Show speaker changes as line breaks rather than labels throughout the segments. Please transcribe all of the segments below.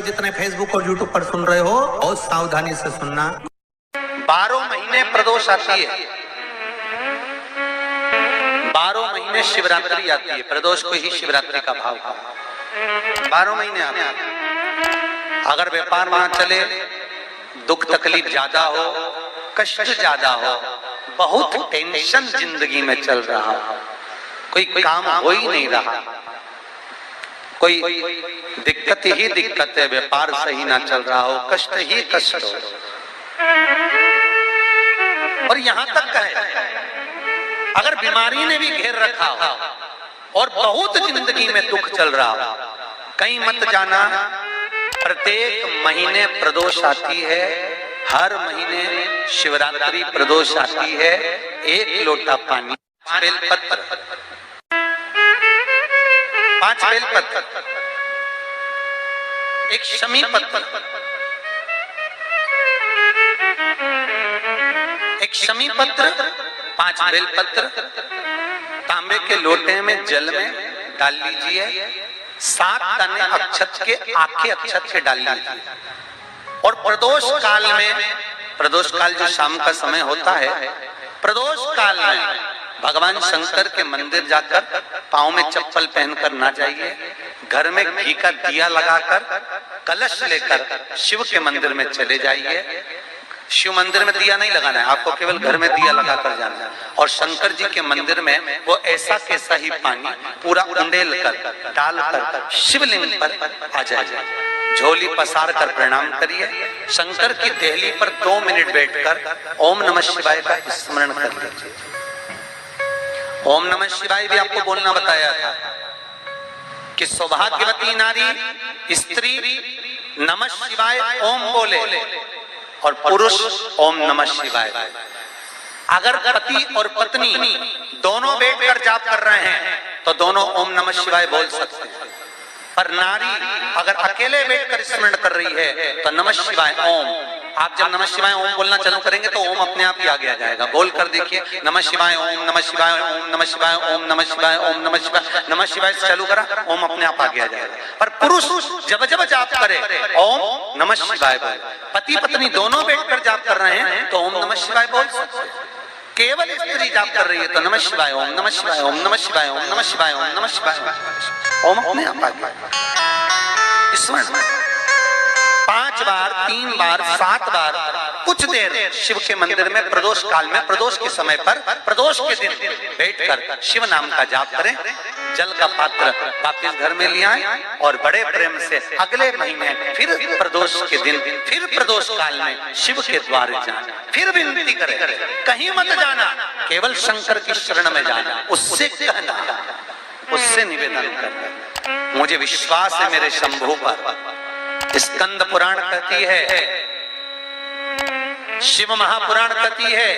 जितने फेसबुक और यूट्यूब पर सुन रहे हो, बहुत सावधानी से सुनना। 12 महीने प्रदोष आती है, 12 महीने शिवरात्रि आती है। प्रदोष को ही शिवरात्रि का भाव कहा। 12 महीने आते हैं। अगर व्यापार वहां चले, दुख तकलीफ ज्यादा हो, कष्ट ज्यादा हो, बहुत टेंशन जिंदगी में चल रहा हो, कोई काम हो ही नहीं रहा, कोई दिक्कत ही दिक्कत है, व्यापार सही ना चल रहा हो, कष्ट ही कष्ट हो, और यहां तक है अगर बीमारी ने भी घेर रखा हो और बहुत जिंदगी में दुख चल रहा हो, कहीं मत जाना। प्रत्येक महीने प्रदोष आती है, हर महीने शिवरात्रि प्रदोष आती है। 1 लोटा पानी, 5 बेलपत्र, 5 बेलपत्र, 1 शमी पत्र, 1 शमी पत्र, 5 बेलपत्र तांबे के लोटे में जल में डाल लीजिए। 7 दाने अक्षत के, आखे अक्षत के डाल लीजिए। और प्रदोष काल में, प्रदोष काल जो शाम का समय होता है, प्रदोष काल में भगवान शंकर के मंदिर जाकर पांव में चप्पल पहनकर ना जाइए। घर में घी का दिया लगाकर कलश लेकर शिव के मंदिर में चले जाइए। शिव मंदिर में दिया नहीं लगाना है आपको, केवल घर में दिया लगाकर जाना है। और शंकर जी के मंदिर में वो ऐसा कैसा ही पानी पूरा उंडेल कर डालकर शिवलिंग पर आ जाए। झोली पसार कर प्रणाम करिए। शंकर की देहली पर 2 मिनट बैठकर ओम नमः शिवाय का स्मरण कर लीजिए। ओम नमः शिवाय भी आपको बोलना बताया था कि सौभाग्यवती नारी स्त्री नमः शिवाय ओम बोले और पुरुष ओम नमः शिवाय। अगर पति और पत्नी दोनों बैठकर जाप कर रहे हैं तो दोनों ओम नमः शिवाय बोल सकते हैं। पर नारी अगर अकेले बैठकर स्मरण कर रही है तो नमः शिवाय ओम। आप जब नमः शिवाय ओम बोलना चालू करेंगे तो ओम अपने आप ही आगे आ जाएगा। बोल कर देखिए, नमः शिवाय ओम, नमः शिवाय ओम, नमः शिवाय ओम, नमः शिवाय ओम, नमः शिवाय, नमः शिवाय से चालू करा, ओम अपने आप आगे आ जाएगा। पर पुरुष जब जब जाप करे ओम नमः शिवाय बोले। पति पत्नी दोनों बैठकर जाप कर रहे हैं तो ओम नमः शिवाय बोल सकते हैं। केवल स्त्री जाप कर रही है तो नमः शिवाय ओम, नमः शिवाय ओम, नमः शिवाय ओम, नमः शिवाय ओम, नमः शिवाय ओम अपने आप आ गया। स्मरण 5 बार, 3 बार, 7 बार कुछ देर शिव के मंदिर में प्रदोष काल में, प्रदोष के समय पर, प्रदोष के दिन बैठकर शिव नाम का जाप करें। जल का पात्र वापिस घर में ले आए और बड़े प्रेम से अगले महीने फिर प्रदोष के दिन, फिर प्रदोष काल में शिव के द्वार जाना, फिर विनती करें। कहीं मत जाना, केवल शंकर की शरण में जाना, उससे कहना, उससे निवेदन करना। मुझे विश्वास है मेरे शंभू पर। स्कंद पुराण कहती है, शिव महापुराण कहती है,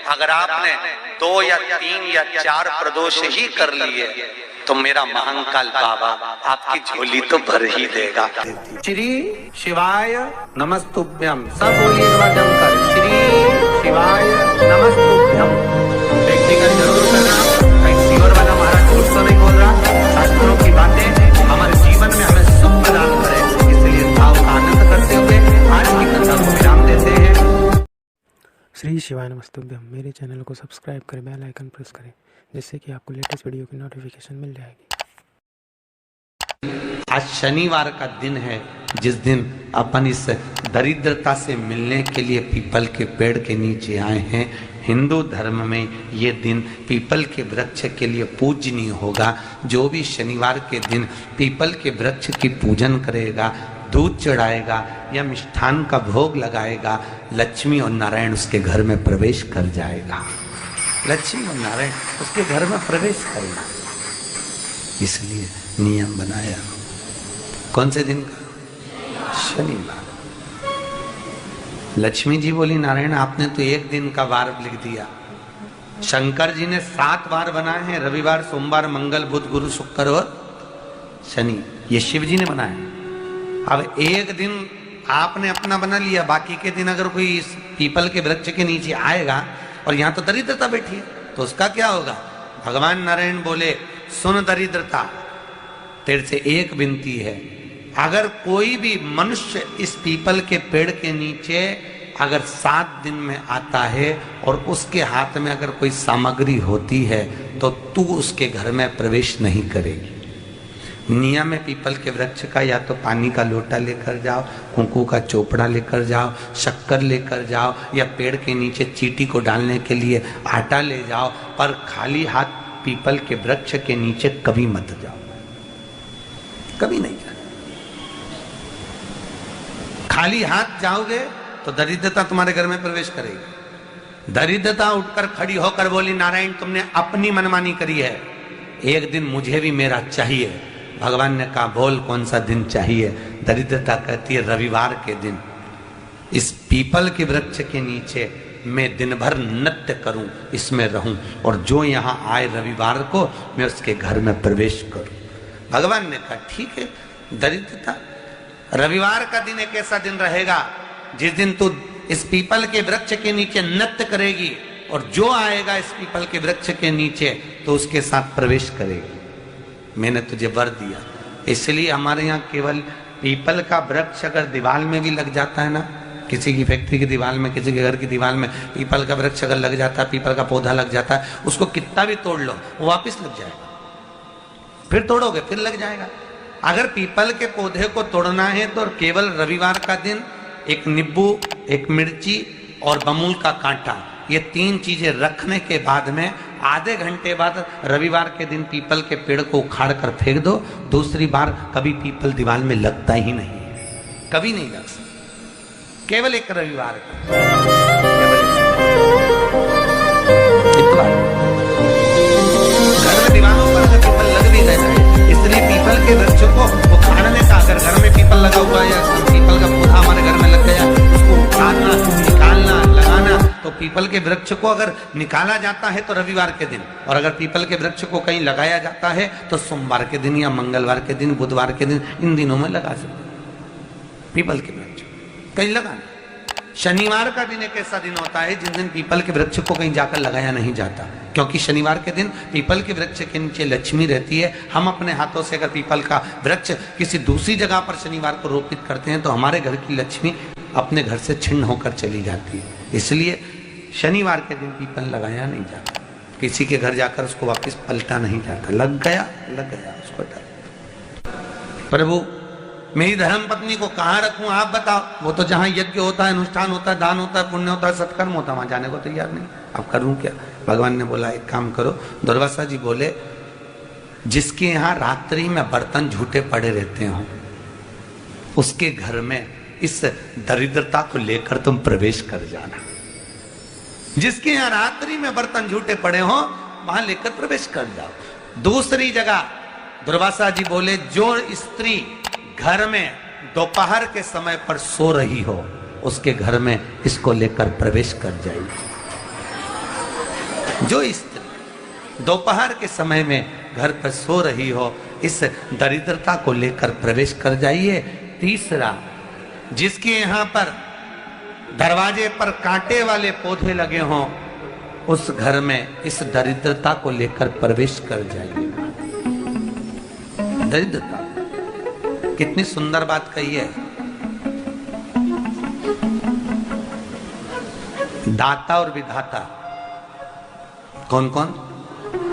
अगर आपने 2 या 3 या 4 प्रदोष ही कर लिए तो मेरा महाकाल बाबा आपकी झोली तो भर ही देगा। श्री शिवाय नमस्तुभ्यम। सब बोलिए एक बार जमकर, श्री शिवाय नमस्तुभ्यम। व्यक्तिगत जरूर करना, कहीं सीवर वाला महाराज कुछ तो नहीं बोल रहा। शास्त्रों की बातें हमारे जीवन में हमें सुख प्रदान करें, इसलिए भाव का आनंद करते हुए आज की कथा को विराम देते हैं।
श्री शिवाय नमस्तुभ्यम। मेरे चैनल को सब्सक्राइब करें, बेल आइकन प्रेस करें, जिससे कि आपको लेटेस्ट वीडियो की नोटिफिकेशन मिल जाएगी।
आज शनिवार का दिन है, जिस दिन अपन इस दरिद्रता से मिलने के लिए पीपल के पेड़ के नीचे आए हैं। हिंदू धर्म में ये दिन पीपल के वृक्ष के लिए पूजनीय होगा। जो भी शनिवार के दिन पीपल के वृक्ष की पूजन करेगा, दूध चढ़ाएगा या मिष्ठान का भोग लगाएगा, लक्ष्मी और नारायण उसके घर में प्रवेश कर जाएगा। लक्ष्मी और नारायण उसके घर में प्रवेश करेगा। इसलिए नियम बनाया। कौन से दिन का? शनिवार। लक्ष्मी जी बोली, नारायण आपने तो 1 दिन का वार लिख दिया। शंकर जी ने 7 वार बनाए हैं, रविवार, सोमवार, मंगल, बुध, गुरु, शुक्र और शनि। ये शिव जी ने बनाया। अब 1 दिन आपने अपना बना लिया, बाकी के दिन अगर कोई इस पीपल के वृक्ष के नीचे आएगा और यहाँ तो दरिद्रता बैठी है तो उसका क्या होगा? भगवान नारायण बोले, सुन दरिद्रता, तेरे से एक विनती है, अगर कोई भी मनुष्य इस पीपल के पेड़ के नीचे अगर 7 दिन में आता है और उसके हाथ में अगर कोई सामग्री होती है तो तू उसके घर में प्रवेश नहीं करेगी। नियम है पीपल के वृक्ष का, या तो पानी का लोटा लेकर जाओ, कुंकू का चोपड़ा लेकर जाओ, शक्कर लेकर जाओ, या पेड़ के नीचे चींटी को डालने के लिए आटा ले जाओ, पर खाली हाथ पीपल के वृक्ष के नीचे कभी मत जाओ, कभी नहीं जाओ। खाली हाथ जाओगे तो दरिद्रता तुम्हारे घर में प्रवेश करेगी। दरिद्रता उठकर खड़ी होकर बोली, नारायण तुमने अपनी मनमानी करी है, एक दिन मुझे भी मेरा चाहिए। भगवान ने कहा बोल कौन सा दिन चाहिए। दरिद्रता कहती है रविवार के दिन इस पीपल के वृक्ष के नीचे मैं दिन भर नृत्य करूं, इसमें रहूं, और जो यहाँ आए रविवार को मैं उसके घर में प्रवेश करूं। भगवान ने कहा ठीक है। दरिद्रता रविवार का दिन एक ऐसा दिन रहेगा जिस दिन तू इस पीपल के वृक्ष के नीचे नृत्य करेगी, और जो आएगा इस पीपल के वृक्ष के नीचे तो उसके साथ प्रवेश करेगी। मैंने तुझे वर दिया। इसलिए हमारे यहाँ केवल पीपल का वृक्ष अगर दीवार में भी लग जाता है ना, किसी की फैक्ट्री की दीवार में, किसी के घर की दीवार में पीपल का वृक्ष अगर लग जाता है, पीपल का पौधा लग जाता है, उसको कितना भी तोड़ लो वो वापिस लग जाएगा। फिर तोड़ोगे फिर लग जाएगा। अगर पीपल के पौधे को तोड़ना है तो केवल रविवार का दिन एक नींबू, एक मिर्ची और बमूल का कांटा, ये 3 चीजें रखने के बाद में आधे घंटे बाद रविवार के दिन पीपल के पेड़ को उखाड़ कर फेंक दो। दूसरी बार कभी पीपल दीवार में लगता ही नहीं, कभी नहीं लग सकता, केवल एक रविवार का, घर में दीवारों पर अगर पीपल लग भी गए हैं, इसलिए पीपल के वृक्ष को उखाड़ने का, अगर घर में पीपल लगा हुआ है या पीपल का पौधा हमारे घर में लग गया, उसको उखाड़ना, निकालना, लगाना, तो पीपल के वृक्ष को अगर निकाला जाता है तो रविवार के दिन, और अगर पीपल के वृक्ष को कहीं लगाया जाता है तो सोमवार के दिन या मंगलवार के दिन, बुधवार के दिन, इन दिनों में लगा सकते पीपल के वृक्ष कहीं लगाना। शनिवार का दिन एक ऐसा दिन होता है जिस दिन पीपल के वृक्ष को कहीं जाकर लगाया नहीं जाता, क्योंकि शनिवार के दिन पीपल के वृक्ष के नीचे लक्ष्मी रहती है। हम अपने हाथों से अगर पीपल का वृक्ष किसी दूसरी जगह पर शनिवार को रोपित करते हैं तो हमारे घर की लक्ष्मी अपने घर से छिन्न होकर चली जाती है। इसलिए शनिवार के दिन पीपल लगाया नहीं जाता, किसी के घर जाकर उसको वापस पलटा नहीं जाता। लग गया उसको डाल। प्रभु मेरी धर्म पत्नी को कहाँ रखूं आप बताओ। वो तो जहाँ यज्ञ होता है, अनुष्ठान होता है, दान होता है, पुण्य होता है, सत्कर्म होता है, वहां जाने को तैयार नहीं। अब करूं क्या? भगवान ने बोला एक काम करो। दुर्वासा जी बोले जिसके यहाँ रात्रि में बर्तन झूठे पड़े रहते हो उसके घर में इस दरिद्रता को लेकर तुम प्रवेश कर जाना। जिसके यहाँ रात्रि में बर्तन झूठे पड़े हो वहां लेकर प्रवेश कर जाओ। दूसरी जगह दुर्वासा जी बोले जो स्त्री घर में दोपहर के समय पर सो रही हो उसके घर में इसको लेकर प्रवेश कर जाइए। जो स्त्री दोपहर के समय में घर पर सो रही हो इस दरिद्रता को लेकर प्रवेश कर जाइए। तीसरा, जिसके यहाँ पर दरवाजे पर कांटे वाले पौधे लगे हों उस घर में इस दरिद्रता को लेकर प्रवेश कर जाइए। दरिद्रता कितनी सुंदर बात कही है। दाता और विधाता कौन कौन?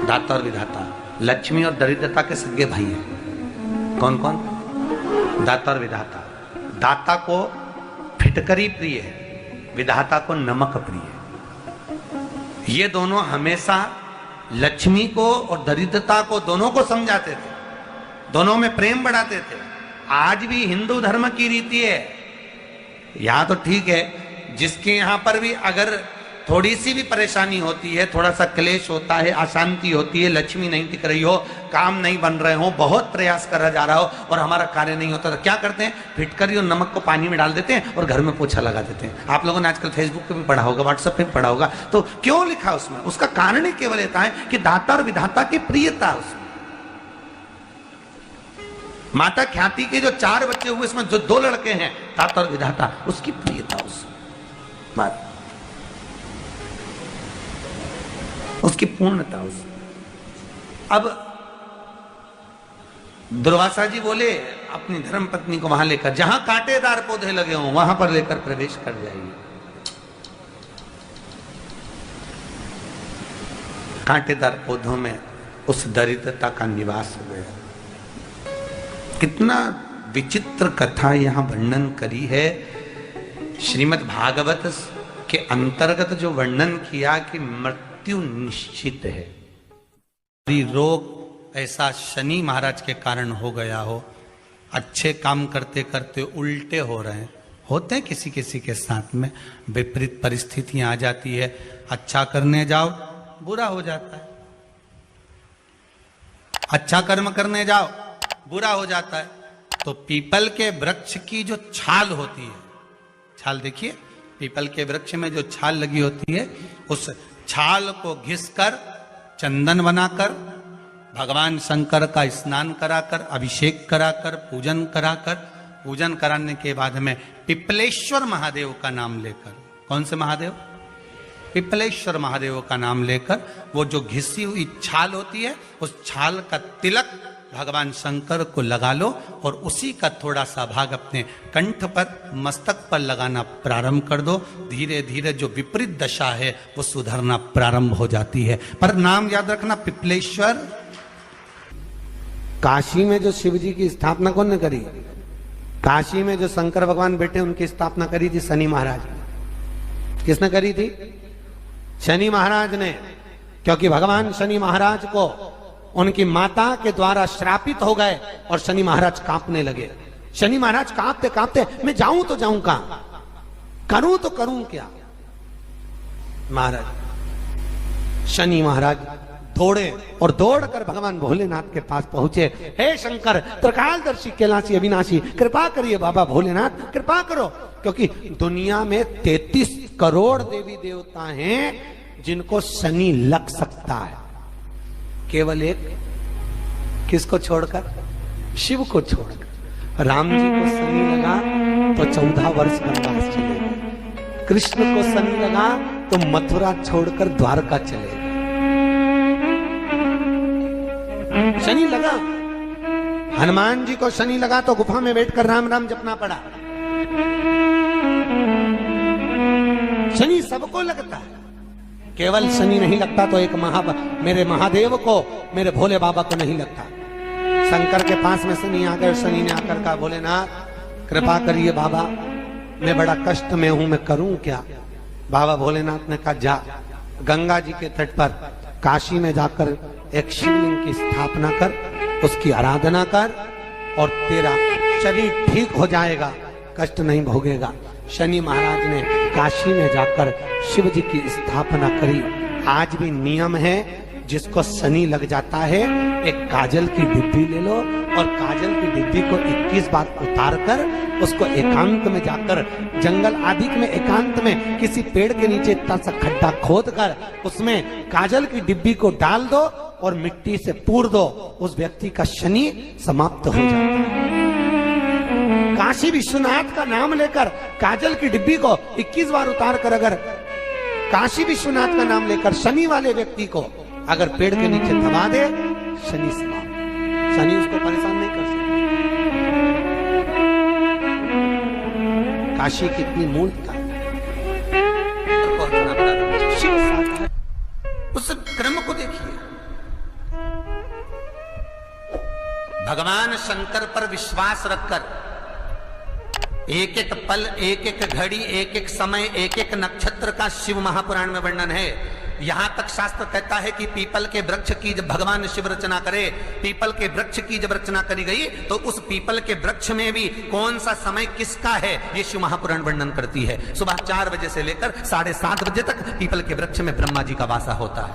दाता और विधाता। लक्ष्मी और दरिद्रता के सगे भाई हैं। कौन कौन? दाता और विधाता। दाता को फिटकरी प्रिय है, विधाता को नमक प्रिय है। ये दोनों हमेशा लक्ष्मी को और दरिद्रता को दोनों को समझाते थे, दोनों में प्रेम बढ़ाते थे। आज भी हिंदू धर्म की रीति है। यहां तो ठीक है, जिसके यहां पर भी अगर थोड़ी सी भी परेशानी होती है, थोड़ा सा क्लेश होता है, अशांति होती है, लक्ष्मी नहीं टिक रही हो, काम नहीं बन रहे हो, बहुत प्रयास करा जा रहा हो और हमारा कार्य नहीं होता, तो क्या करते हैं? फिटकरी और नमक को पानी में डाल देते हैं और घर में पोछा लगा देते हैं। आप लोगों ने आजकल फेसबुक पे भी पढ़ा होगा, व्हाट्सएप पे भी पढ़ा होगा। तो क्यों लिखा उसमें? उसका कारण ही केवल होता है कि दाता और विधाता की प्रियता उसमें। माता ख्याति के जो 4 बच्चे हुए इसमें जो 2 लड़के हैं दाता और विधाता, उसकी प्रियता उसमें, उसकी पूर्णता उसमें। अब दुर्वासा जी बोले अपनी धर्म पत्नी को वहां लेकर, जहां कांटेदार पौधे लगे हों वहां पर लेकर प्रवेश कर जाइए। कांटेदार पौधों में उस दरिद्रता का निवास हो गया। कितना विचित्र कथा यहां वर्णन करी है। श्रीमद् भागवत के अंतर्गत जो वर्णन किया कि मृत्यु निश्चित है, रोग ऐसा शनि महाराज के कारण हो गया हो, अच्छे काम करते करते उल्टे हो रहे हैं, होते हैं किसी किसी के साथ में, विपरीत परिस्थितियां आ जाती है, अच्छा करने जाओ बुरा हो जाता है, अच्छा कर्म करने जाओ बुरा हो जाता है। तो पीपल के वृक्ष की जो छाल होती है, छाल देखिए, पीपल के वृक्ष में जो छाल लगी होती है, उस छाल को घिसकर चंदन बनाकर भगवान शंकर का स्नान कराकर, अभिषेक कराकर, पूजन कराने के बाद में पिपलेश्वर महादेव का नाम लेकर, कौन से महादेव? पिपलेश्वर महादेव का नाम लेकर वो जो घिसी हुई छाल होती है, उस छाल का तिलक भगवान शंकर को लगा लो और उसी का थोड़ा सा भाग अपने कंठ पर, मस्तक पर लगाना प्रारंभ कर दो। धीरे धीरे जो विपरीत दशा है वो सुधरना प्रारंभ हो जाती है। पर नाम याद रखना, पिपलेश्वर।
काशी में जो शिव जी की स्थापना कौन ने करी? काशी में जो शंकर भगवान बैठे उनकी स्थापना करी थी शनि महाराज ने। किसने करी थी? शनि महाराज ने। क्योंकि भगवान शनि महाराज को उनकी माता के द्वारा श्रापित हो गए और शनि महाराज कांपने लगे। शनि महाराज कांपते कांपते, मैं जाऊं तो जाऊं कहां, करूं तो करूं क्या? महाराज, शनि महाराज दौड़े और दौड़कर भगवान भोलेनाथ के पास पहुंचे। हे शंकर, त्रिकालदर्शी, कैलाशी, अविनाशी, कृपा करिए बाबा भोलेनाथ, कृपा करो। क्योंकि दुनिया में 33 करोड़ देवी देवता हैं जिनको शनि लग सकता है, केवल एक, किसको छोड़कर? शिव को छोड़कर। राम जी को शनि लगा तो 14 वर्ष वनवास चले गए। कृष्ण को शनि लगा तो मथुरा छोड़कर द्वारका चले गए। शनि लगा। हनुमान जी को शनि लगा तो गुफा में बैठकर राम राम जपना पड़ा। शनि सबको लगता है, केवल शनि नहीं लगता तो एक मेरे महादेव को, मेरे भोले बाबा को नहीं लगता। शंकर के पास में शनि आ गए। शनि ने आकर कहा, भोलेनाथ कृपा करिए बाबा, मैं बड़ा कष्ट में हूं, मैं करूं क्या? बाबा भोलेनाथ ने कहा, जा गंगा जी के तट पर काशी में जाकर एक शिवलिंग की स्थापना कर, उसकी आराधना कर और तेरा शरीर ठीक हो जाएगा, कष्ट नहीं भोगेगा। शनि महाराज ने काशी में जाकर शिव जी की स्थापना करी। आज भी नियम है, जिसको शनि लग जाता है एक काजल की डिब्बी ले लो और काजल की डिब्बी को 21 बार उतार कर उसको एकांत में जाकर, जंगल आदि में एकांत में किसी पेड़ के नीचे इतना सा खड्डा खोद कर उसमें काजल की डिब्बी को डाल दो और मिट्टी से पूर दो, उस व्यक्ति का शनि समाप्त हो जाता है। काशी विश्वनाथ का नाम लेकर काजल की डिब्बी को 21 बार उतार कर, अगर काशी विश्वनाथ का नाम लेकर शनि वाले व्यक्ति को अगर पेड़ के नीचे दबा दे, शनि समाप्त, शनि उसको परेशान नहीं कर सकता। काशी कितनी मूलता है,
उस क्रम को देखिए। भगवान शंकर पर विश्वास रखकर एक एक पल, एक एक घड़ी, एक एक समय, एक एक नक्षत्र का शिव महापुराण में वर्णन है। यहां तक शास्त्र कहता है कि पीपल के वृक्ष की जब भगवान शिव रचना करे, पीपल के वृक्ष की जब रचना करी गई तो उस पीपल के वृक्ष में भी कौन सा समय किसका है, ये शिव महापुराण वर्णन करती है। सुबह 4 बजे से लेकर 7:30 बजे तक पीपल के वृक्ष में ब्रह्मा जी का वासा होता है।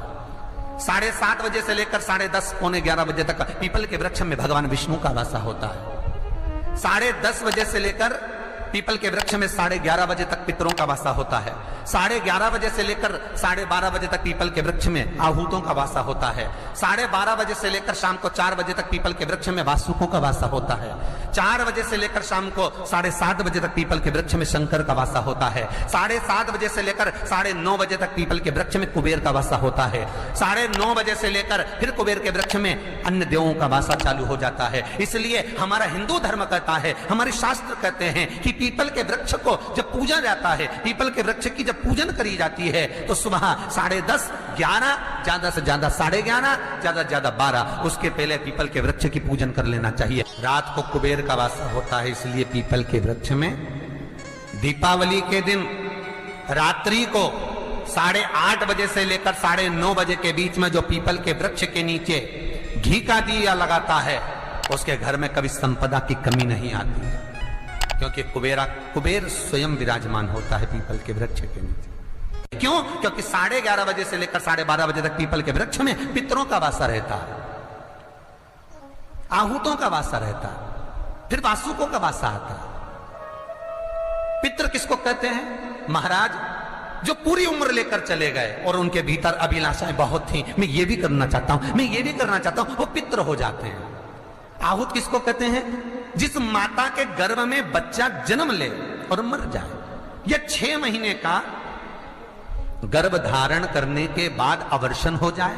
7:30 बजे से लेकर 10:30 पौने 11 बजे तक पीपल के वृक्ष में भगवान विष्णु का वासा होता है। 10:30 बजे से लेकर पीपल के वृक्ष में 11:30 बजे तक पितरों का वासा होता है।
11:30 बजे से लेकर 12:30 बजे तक पीपल के वृक्ष में आहूतों का वासा होता है। 12:30 बजे से लेकर शाम को 4 बजे तक पीपल के वृक्ष में वासुकों का वासा होता है। 4 बजे से लेकर शाम को 7:30 बजे तक पीपल के वृक्ष में शंकर का वासा होता है। 7:30 बजे से लेकर 9:30 बजे तक पीपल के वृक्ष में कुबेर का वासा होता है। 9:30 बजे से लेकर फिर कुबेर के वृक्ष में अन्य देवों का वासा चालू हो जाता है। इसलिए हमारा हिंदू धर्म कहता है, हमारे शास्त्र कहते हैं कि पीपल के वृक्ष को जब पूजा जाता है, पीपल के वृक्ष की जब पूजन करी जाती है तो सुबह 10:30, 11, ज्यादा से ज्यादा 11:30, ज्यादा से ज्यादा 12, उसके पहले पीपल के वृक्ष की पूजन कर लेना चाहिए। रात को कुबेर का वासा होता है, इसलिए पीपल के वृक्ष में दीपावली के दिन रात्रि को 8:30 बजे से लेकर 9:30 बजे के बीच में जो पीपल के वृक्ष के नीचे घी का दिया लगाता है, उसके घर में कभी संपदा की कमी नहीं आती है, क्योंकि कुबेर स्वयं विराजमान होता है पीपल के वृक्ष के नीचे। क्यों? क्योंकि 11:30 बजे से लेकर 12:30 बजे तक पीपल के वृक्ष में पितरों का वासा रहता है, आहूतों का वासा रहता है, फिर वासुकों का वासा आता है। पितृ किसको कहते हैं? महाराज जो पूरी उम्र लेकर चले गए और उनके भीतर अभिलाषाएं बहुत थी, मैं ये भी करना चाहता हूं, मैं ये भी करना चाहता हूं, वो पितृ हो जाते हैं। आहूत किसको कहते हैं? जिस माता के गर्भ में बच्चा जन्म ले और मर जाए, या 6 महीने का गर्भ धारण करने के बाद अवर्षण हो जाए,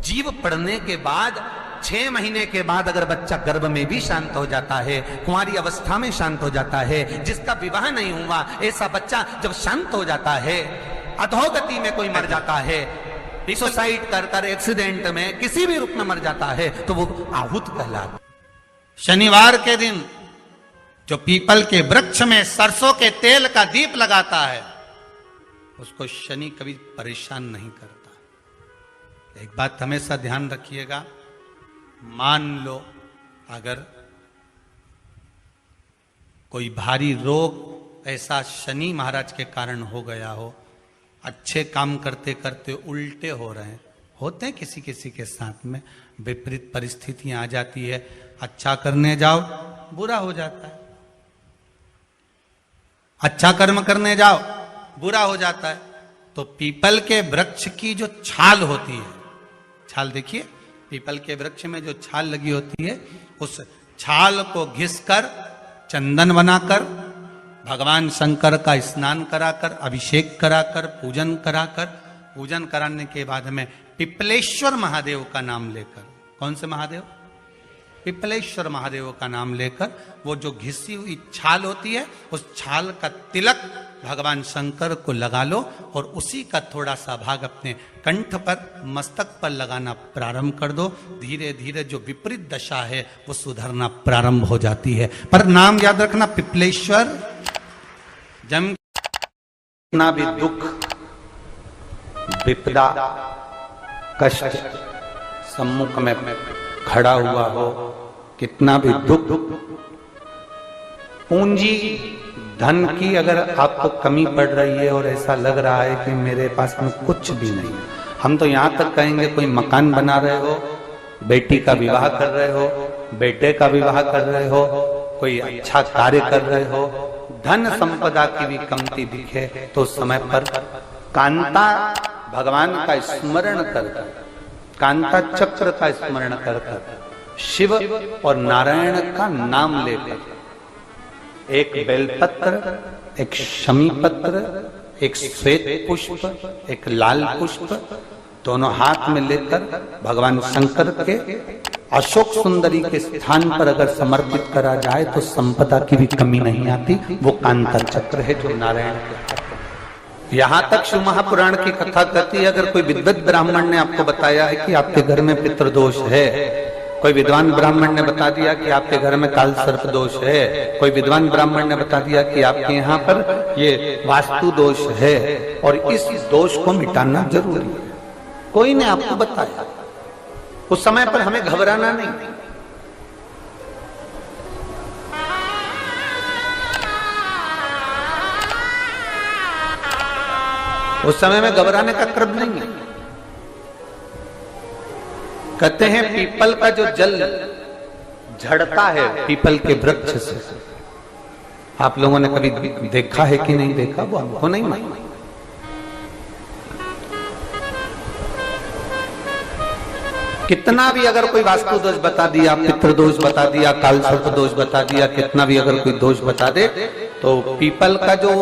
जीव पड़ने के बाद 6 महीने के बाद अगर बच्चा गर्भ में भी शांत हो जाता है, कुंवारी अवस्था में शांत हो जाता है, जिसका विवाह नहीं हुआ ऐसा बच्चा जब शांत हो जाता है, अधोगति में कोई मर जाता है, सुसाइड कर एक्सीडेंट में किसी भी रूप में मर जाता है, तो वो आहूत कहलाता। शनिवार के दिन जो पीपल के वृक्ष में सरसों के तेल का दीप लगाता है, उसको शनि कभी परेशान नहीं करता। एक बात हमेशा ध्यान रखिएगा, मान लो अगर कोई भारी रोग ऐसा शनि महाराज के कारण हो गया हो, अच्छे काम करते करते उल्टे हो रहे हैं, होते हैं किसी किसी के साथ में, विपरीत परिस्थितियां आ जाती है, अच्छा करने जाओ बुरा हो जाता है, अच्छा कर्म करने जाओ बुरा हो जाता है। तो पीपल के वृक्ष की जो छाल होती है, छाल देखिए, पीपल के वृक्ष में जो छाल लगी होती है, उस छाल को घिसकर चंदन बनाकर भगवान शंकर का स्नान कराकर, अभिषेक कराकर, पूजन कराने के बाद में पिपलेश्वर महादेव का नाम लेकर, कौन से महादेव? पिपलेश्वर महादेव का नाम लेकर वो जो घिसी हुई छाल होती है, उस छाल का तिलक भगवान शंकर को लगा लो और उसी का थोड़ा सा भाग अपने कंठ पर, मस्तक पर लगाना प्रारंभ कर दो। धीरे धीरे जो विपरीत दशा है वो सुधरना प्रारंभ हो जाती है। पर नाम याद रखना, पिपलेश्वर। जम कितना भी दुख, विपदा, कष्ट सम्मुख में खड़ा हुआ हो, कितना भी दुख, पूंजी धन की अगर आपको कमी पड़ रही है और ऐसा लग रहा है कि मेरे पास में कुछ भी नहीं, हम तो यहां तक कहेंगे कोई मकान बना रहे हो, बेटी का विवाह कर रहे हो, बेटे का विवाह कर रहे हो, कोई अच्छा कार्य कर रहे हो, धन संपदा की भी कमती दिखे, तो उस समय पर कांता भगवान का स्मरण कर, कांता चक्र का स्मरण कर, शिव और नारायण का नाम लेकर, एक बेलपत्र, एक शमी पत्र, एक श्वेत पुष्प, एक लाल पुष्प, दोनों हाथ में लेकर भगवान शंकर के अशोक सुंदरी के स्थान पर अगर समर्पित करा जाए तो संपदा की भी कमी नहीं आती। वो कांता चक्र है जो नारायण के। यहां तक शिव महापुराण की कथा कहती है, अगर कोई विद्वत ब्राह्मण ने आपको बताया है कि आपके घर में पितृदोष है, कोई विद्वान ब्राह्मण ने बता दिया कि आपके घर में काल सर्प दोष है, कोई विद्वान ब्राह्मण ने बता दिया कि आपके यहाँ पर ये वास्तु दोष है और इस दोष को मिटाना जरूरी है, कोई ने आपको बताया, उस समय पर हमें घबराना नहीं। उस समय में घबराने का क्रम नहीं है। कहते हैं पीपल का जो जल झड़ता है पीपल के वृक्ष से,
आप लोगों ने कभी देखा है कि नहीं देखा, वो हमको नहीं मालूम। कितना भी अगर कोई वास्तु दोष बता दिया, पितृ दोष बता दिया, काल सर्प दोष बता दिया, कितना भी अगर कोई दोष बता दे, तो पीपल का जो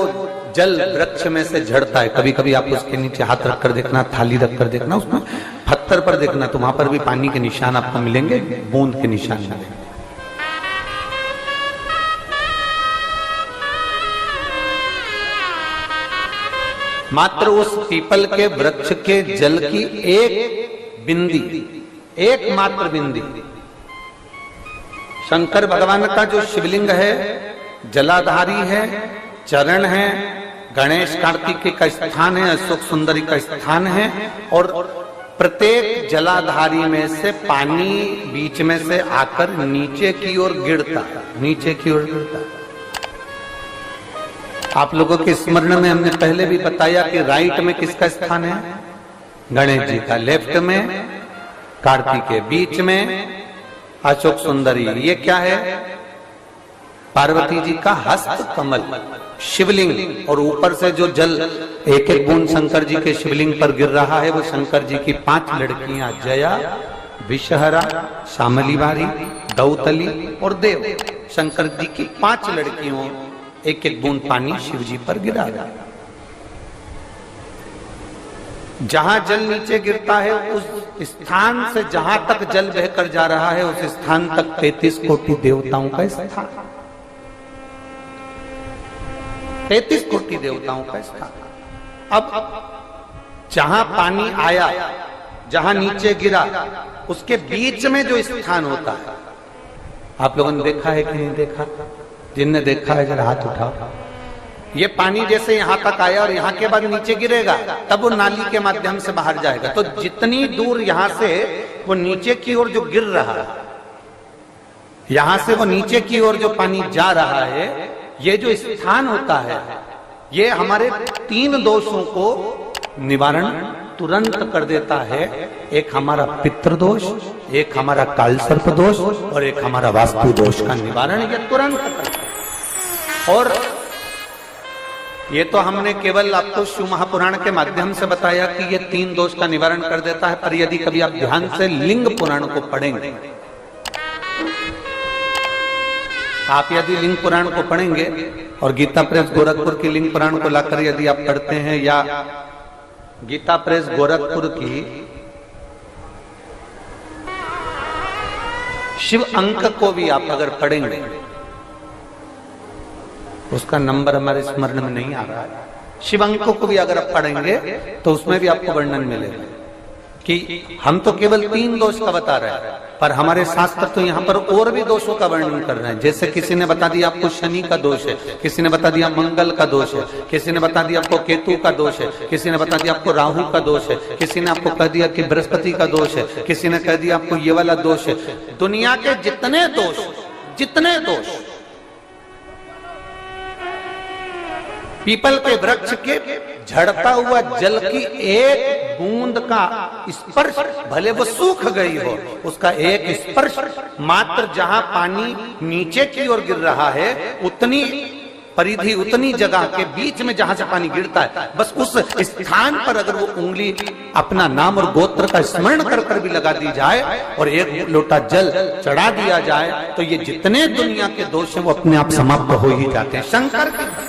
जल वृक्ष में से झड़ता है, कभी कभी आप उसके नीचे हाथ रखकर देखना, थाली रखकर देखना, उसमें पत्थर पर देखना, तो वहां पर भी पानी के निशान आपको मिलेंगे, बूंद के निशान मिलेंगे। मात्र उस पीपल के वृक्ष के जल की एक बिंदी, एकमात्र बिंदी, शंकर भगवान का जो शिवलिंग है जलाधारी है, चरण है, गणेश कार्तिकेय का स्थान है, अशोक सुंदरी का स्थान है, और प्रत्येक जलाधारी में से पानी बीच में से आकर नीचे की ओर गिरता है, नीचे की ओर गिरता है। आप लोगों के स्मरण में हमने पहले भी बताया कि राइट में किसका स्थान है, गणेश जी का, लेफ्ट में कार्तिकेय, बीच में अशोक सुंदरी। ये क्या है, पार्वती जी का हस्त कमल शिवलिंग, और ऊपर से जो जल एक एक बूंद शंकर जी के शिवलिंग पर गिर रहा है, वो शंकर जी की 5 लड़कियां जया, विषहरा, शामली बारी, दौतली और देव, शंकर जी की 5 लड़कियों एक एक बूंद पानी शिव जी पर गिरा। जहां जल नीचे गिरता है उस स्थान से जहां तक जल बहकर जा रहा है, उस स्थान तक 33 कोटि देवताओं का स्थान, 33 कोटि देवताओं का स्थान। अब जहां पानी आया, जहां नीचे गिरा, उसके बीच में जो स्थान होता है, आप लोगों ने देखा है कि नहीं देखा? जिनने देखा है जरा हाथ उठाओ। ये पानी जैसे यहां तक आया और यहां के बाद नीचे गिरेगा, तब वो नाली के माध्यम से बाहर जाएगा। तो जितनी दूर यहां से वो नीचे की ओर जो गिर रहा है, यहां से वो नीचे की ओर जो पानी जा रहा है, ये जो स्थान होता है, ये हमारे 3 दोषों को निवारण तुरंत कर देता है। एक हमारा पितृदोष, एक हमारा काल सर्प दोष, और एक हमारा वास्तु दोष का निवारण ये तुरंत करता है। और ये तो हमने केवल आपको शिव महापुराण के माध्यम से बताया कि ये 3 दोष का निवारण कर देता है, पर यदि कभी आप ध्यान से लिंग पुराण को पढ़ेंगे, आप यदि लिंग पुराण को पढ़ेंगे और गीता प्रेस गोरखपुर की लिंग पुराण को लाकर यदि आप पढ़ते हैं, या गीता प्रेस गोरखपुर की शिव अंक को भी आप अगर पढ़ेंगे, उसका नंबर हमारे स्मरण में नहीं आ रहा है, शिव अंकों को भी अगर आप पढ़ेंगे तो उसमें भी आपको वर्णन मिलेगा कि हम तो केवल 3 दोष का बता रहे हैं, पर हमारे शास्त्र तो यहाँ पर और भी दोषों का वर्णन कर रहे हैं। जैसे किसी ने बता दिया आपको शनि का दोष है, किसी ने बता दिया मंगल का दोष है, किसी ने बता दिया आपको केतु का दोष है, किसी ने बता दिया आपको राहु का दोष है, किसी ने आपको कह दिया कि बृहस्पति का दोष है, किसी ने कह दिया आपको ये वाला दोष है। दुनिया के जितने दोष पीपल के वृक्ष के झड़ता हुआ जल की एक बूंद का स्पर्श, भले वो सूख गई हो, उसका एक स्पर्श मात्र जहां पानी नीचे की ओर गिर रहा है, उतनी परिधि, उतनी जगह के बीच में जहां से पानी गिरता है, बस उस स्थान पर अगर वो उंगली अपना नाम और गोत्र का स्मरण कर कर भी लगा दी जाए और एक लोटा जल चढ़ा दिया जाए, तो ये जितने दुनिया के दोष हैं वो अपने आप समाप्त हो ही जाते हैं। शंकर की